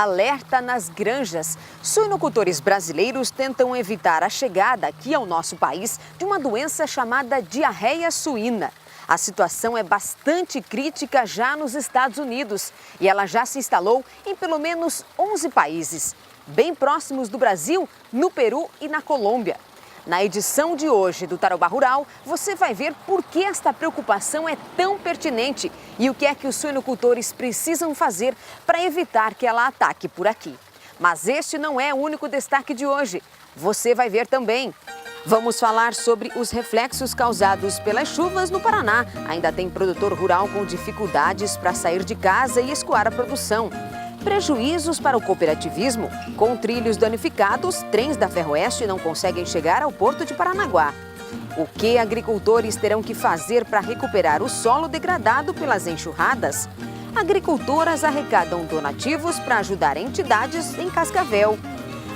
Alerta nas granjas. Suinocultores brasileiros tentam evitar a chegada aqui ao nosso país de uma doença chamada diarreia suína. A situação é bastante crítica já nos Estados Unidos e ela já se instalou em pelo menos 11 países, bem próximos do Brasil, no Peru e na Colômbia. Na edição de hoje do Tarobá Rural, você vai ver por que esta preocupação é tão pertinente e o que é que os suinocultores precisam fazer para evitar que ela ataque por aqui. Mas este não é o único destaque de hoje. Você vai ver também. Vamos falar sobre os reflexos causados pelas chuvas no Paraná. Ainda tem produtor rural com dificuldades para sair de casa e escoar a produção. Prejuízos para o cooperativismo. Com trilhos danificados, trens da Ferroeste não conseguem chegar ao Porto de Paranaguá. O que agricultores terão que fazer para recuperar o solo degradado pelas enxurradas? Agricultoras arrecadam donativos para ajudar entidades em Cascavel.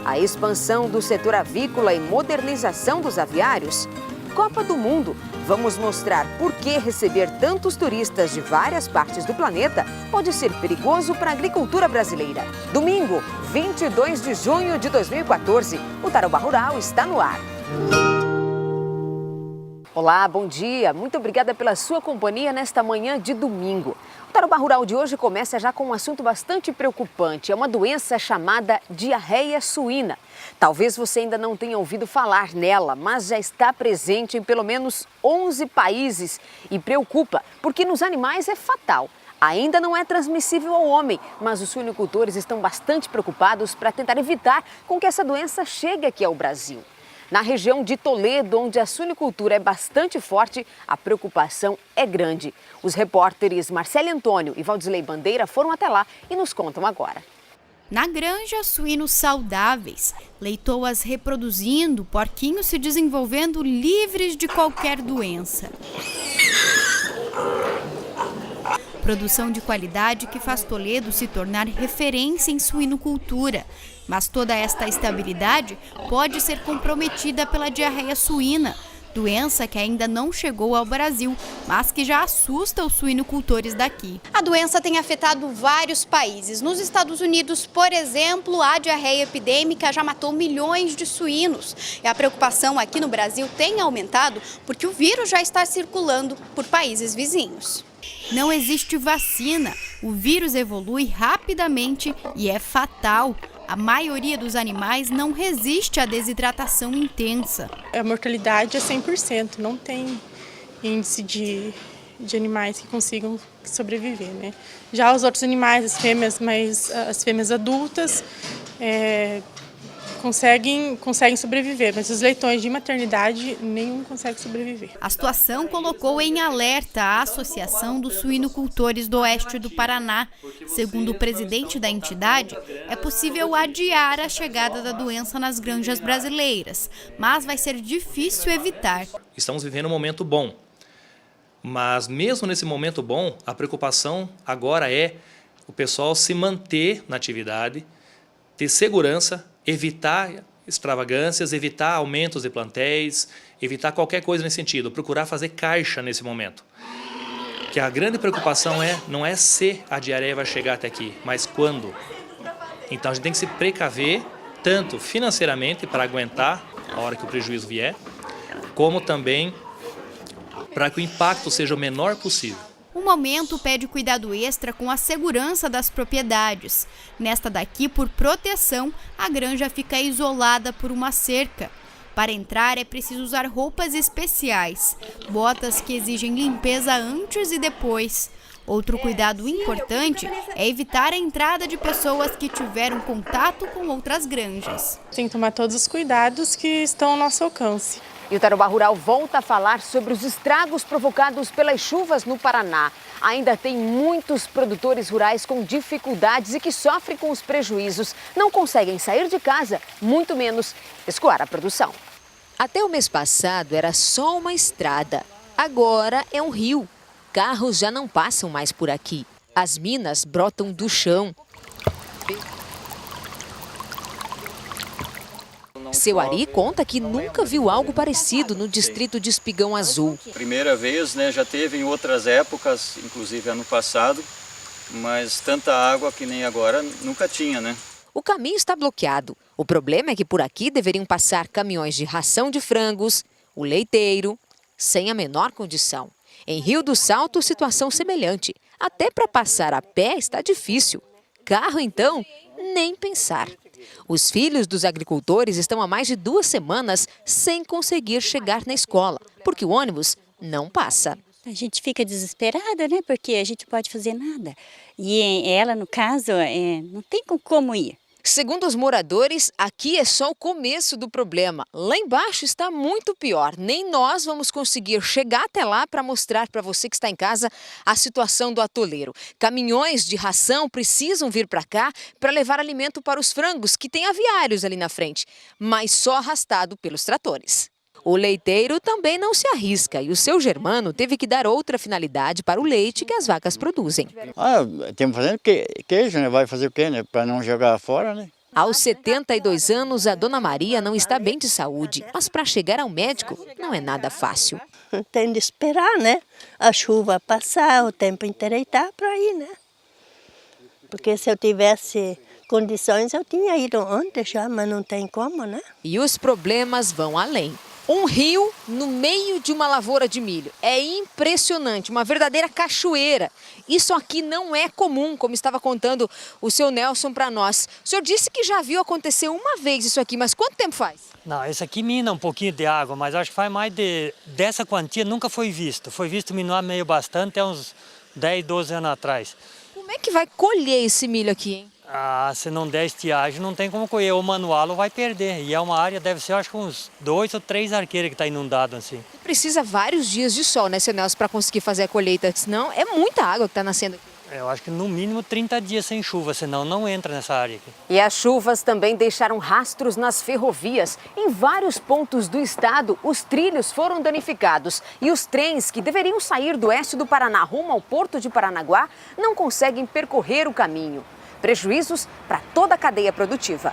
A expansão do setor avícola e modernização dos aviários. Copa do Mundo. Vamos mostrar por que receber tantos turistas de várias partes do planeta pode ser perigoso para a agricultura brasileira. Domingo, 22 de junho de 2014, o Tarobá Rural está no ar. Olá, bom dia. Muito obrigada pela sua companhia nesta manhã de domingo. O Tarobá Rural de hoje começa já com um assunto bastante preocupante. É uma doença chamada diarreia suína. Talvez você ainda não tenha ouvido falar nela, mas já está presente em pelo menos 11 países e preocupa, porque nos animais é fatal. Ainda não é transmissível ao homem, mas os suinocultores estão bastante preocupados para tentar evitar com que essa doença chegue aqui ao Brasil. Na região de Toledo, onde a suinicultura é bastante forte, a preocupação é grande. Os repórteres Marcelo Antônio e Valdisley Bandeira foram até lá e nos contam agora. Na granja, suínos saudáveis, leitoas reproduzindo, porquinhos se desenvolvendo livres de qualquer doença. Produção de qualidade que faz Toledo se tornar referência em suinocultura. Mas toda esta estabilidade pode ser comprometida pela diarreia suína, doença que ainda não chegou ao Brasil, mas que já assusta os suinocultores daqui. A doença tem afetado vários países. Nos Estados Unidos, por exemplo, a diarreia epidêmica já matou milhões de suínos. E a preocupação aqui no Brasil tem aumentado porque o vírus já está circulando por países vizinhos. Não existe vacina. O vírus evolui rapidamente e é fatal. A maioria dos animais não resiste à desidratação intensa. A mortalidade é 100%, não tem índice de animais que consigam sobreviver, né? Já os outros animais, as fêmeas adultas, conseguem sobreviver, mas os leitões de maternidade, nenhum consegue sobreviver. A situação colocou em alerta a Associação dos Suinocultores do Oeste do Paraná. Segundo o presidente da entidade, é possível adiar a chegada da doença nas granjas brasileiras, mas vai ser difícil evitar. Estamos vivendo um momento bom, mas mesmo nesse momento bom, a preocupação agora é o pessoal se manter na atividade, ter segurança, evitar extravagâncias, evitar aumentos de plantéis, evitar qualquer coisa nesse sentido, procurar fazer caixa nesse momento. Que a grande preocupação não é se a diarreia vai chegar até aqui, mas quando. Então a gente tem que se precaver, tanto financeiramente para aguentar a hora que o prejuízo vier, como também para que o impacto seja o menor possível. O momento pede cuidado extra com a segurança das propriedades. Nesta daqui, por proteção, a granja fica isolada por uma cerca. Para entrar é preciso usar roupas especiais, botas que exigem limpeza antes e depois. Outro cuidado importante é evitar a entrada de pessoas que tiveram contato com outras granjas. Tem que tomar todos os cuidados que estão ao nosso alcance. E o Tarobá Rural volta a falar sobre os estragos provocados pelas chuvas no Paraná. Ainda tem muitos produtores rurais com dificuldades e que sofrem com os prejuízos. Não conseguem sair de casa, muito menos escoar a produção. Até o mês passado era só uma estrada. Agora é um rio. Carros já não passam mais por aqui. As minas brotam do chão. Seu Ari conta que nunca viu algo parecido no distrito de Espigão Azul. Primeira vez, né? Já teve em outras épocas, inclusive ano passado, mas tanta água que nem agora nunca tinha, né? O caminho está bloqueado. O problema é que por aqui deveriam passar caminhões de ração de frangos, o leiteiro, sem a menor condição. Em Rio do Salto, situação semelhante. Até para passar a pé está difícil. Carro, então, nem pensar. Os filhos dos agricultores estão há mais de 2 semanas sem conseguir chegar na escola, porque o ônibus não passa. A gente fica desesperada, né? Porque a gente pode fazer nada. E ela, no caso, não tem como ir. Segundo os moradores, aqui é só o começo do problema. Lá embaixo está muito pior. Nem nós vamos conseguir chegar até lá para mostrar para você que está em casa a situação do atoleiro. Caminhões de ração precisam vir para cá para levar alimento para os frangos, que tem aviários ali na frente, mas só arrastado pelos tratores. O leiteiro também não se arrisca e o seu Germano teve que dar outra finalidade para o leite que as vacas produzem. Temos fazendo queijo, né? Vai fazer o quê, né? Para não jogar fora, né? Aos 72 anos, a dona Maria não está bem de saúde, mas para chegar ao médico não é nada fácil. Tem de esperar, né? A chuva passar, o tempo endireitar para ir, né? Porque se eu tivesse condições, eu tinha ido antes já, mas não tem como, né? E os problemas vão além. Um rio no meio de uma lavoura de milho. É impressionante, uma verdadeira cachoeira. Isso aqui não é comum, como estava contando o seu Nelson para nós. O senhor disse que já viu acontecer uma vez isso aqui, mas quanto tempo faz? Não, esse aqui mina um pouquinho de água, mas acho que faz mais dessa quantia nunca foi visto. Foi visto minar meio bastante há uns 10, 12 anos atrás. Como é que vai colher esse milho aqui, hein? Se não der estiagem, não tem como colher. O manual vai perder. E é uma área, deve ser, acho que uns 2 ou 3 arqueiros que está inundado assim. Precisa vários dias de sol, né, seu Nelson, para conseguir fazer a colheita. Senão é muita água que está nascendo aqui. Eu acho que no mínimo 30 dias sem chuva, senão não entra nessa área aqui. E as chuvas também deixaram rastros nas ferrovias. Em vários pontos do estado, os trilhos foram danificados. E os trens que deveriam sair do oeste do Paraná rumo ao Porto de Paranaguá não conseguem percorrer o caminho. Prejuízos para toda a cadeia produtiva.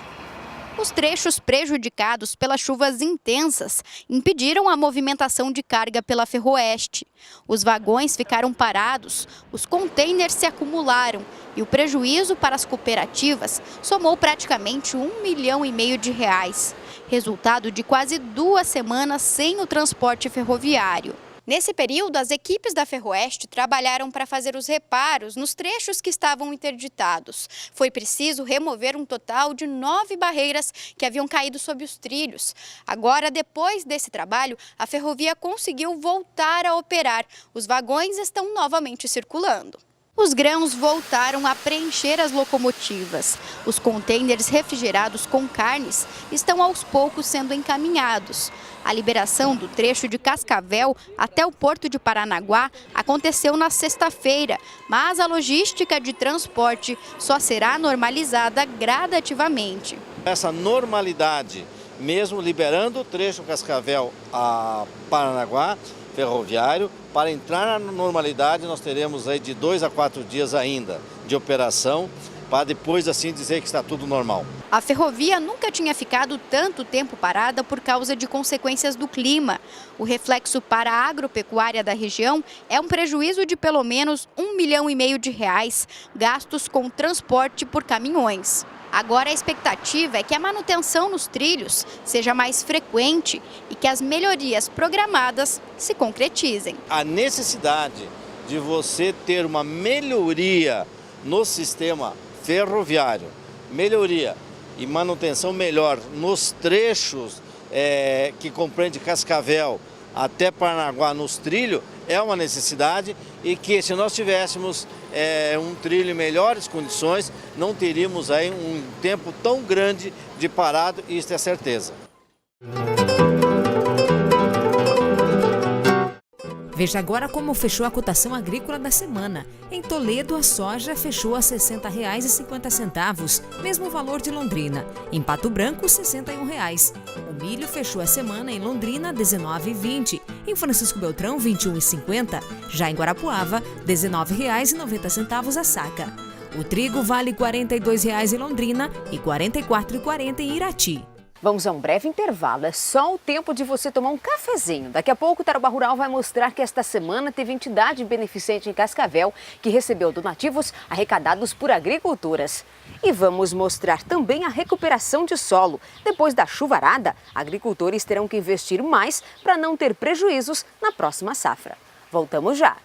Os trechos prejudicados pelas chuvas intensas impediram a movimentação de carga pela Ferroeste. Os vagões ficaram parados, os contêineres se acumularam e o prejuízo para as cooperativas somou praticamente R$1,5 milhão de reais. Resultado de quase 2 semanas sem o transporte ferroviário. Nesse período, as equipes da Ferroeste trabalharam para fazer os reparos nos trechos que estavam interditados. Foi preciso remover um total de 9 barreiras que haviam caído sob os trilhos. Agora, depois desse trabalho, a ferrovia conseguiu voltar a operar. Os vagões estão novamente circulando. Os grãos voltaram a preencher as locomotivas. Os contêineres refrigerados com carnes estão aos poucos sendo encaminhados. A liberação do trecho de Cascavel até o Porto de Paranaguá aconteceu na sexta-feira, mas a logística de transporte só será normalizada gradativamente. Essa normalidade, mesmo liberando o trecho Cascavel a Paranaguá, ferroviário, para entrar na normalidade nós teremos aí de 2 a 4 dias ainda de operação, para depois assim dizer que está tudo normal. A ferrovia nunca tinha ficado tanto tempo parada por causa de consequências do clima. O reflexo para a agropecuária da região é um prejuízo de pelo menos R$1,5 milhão de reais, gastos com transporte por caminhões. Agora a expectativa é que a manutenção nos trilhos seja mais frequente e que as melhorias programadas se concretizem. A necessidade de você ter uma melhoria no sistema ferroviário, melhoria e manutenção melhor nos trechos que compreende Cascavel até Paranaguá nos trilhos, é uma necessidade e que se nós tivéssemos um trilho em melhores condições, não teríamos aí um tempo tão grande de parado, isso é certeza. Veja agora como fechou a cotação agrícola da semana. Em Toledo, a soja fechou a R$ 60,50, mesmo valor de Londrina. Em Pato Branco, R$ 61. O milho fechou a semana em Londrina, R$ 19,20. Em Francisco Beltrão, R$ 21,50. Já em Guarapuava, R$ 19,90 a saca. O trigo vale R$ 42 em Londrina e R$ 44,40 em Irati. Vamos a um breve intervalo, é só o tempo de você tomar um cafezinho. Daqui a pouco o Tarouba Rural vai mostrar que esta semana teve entidade beneficente em Cascavel que recebeu donativos arrecadados por agricultoras. E vamos mostrar também a recuperação de solo. Depois da chuvarada, agricultores terão que investir mais para não ter prejuízos na próxima safra. Voltamos já!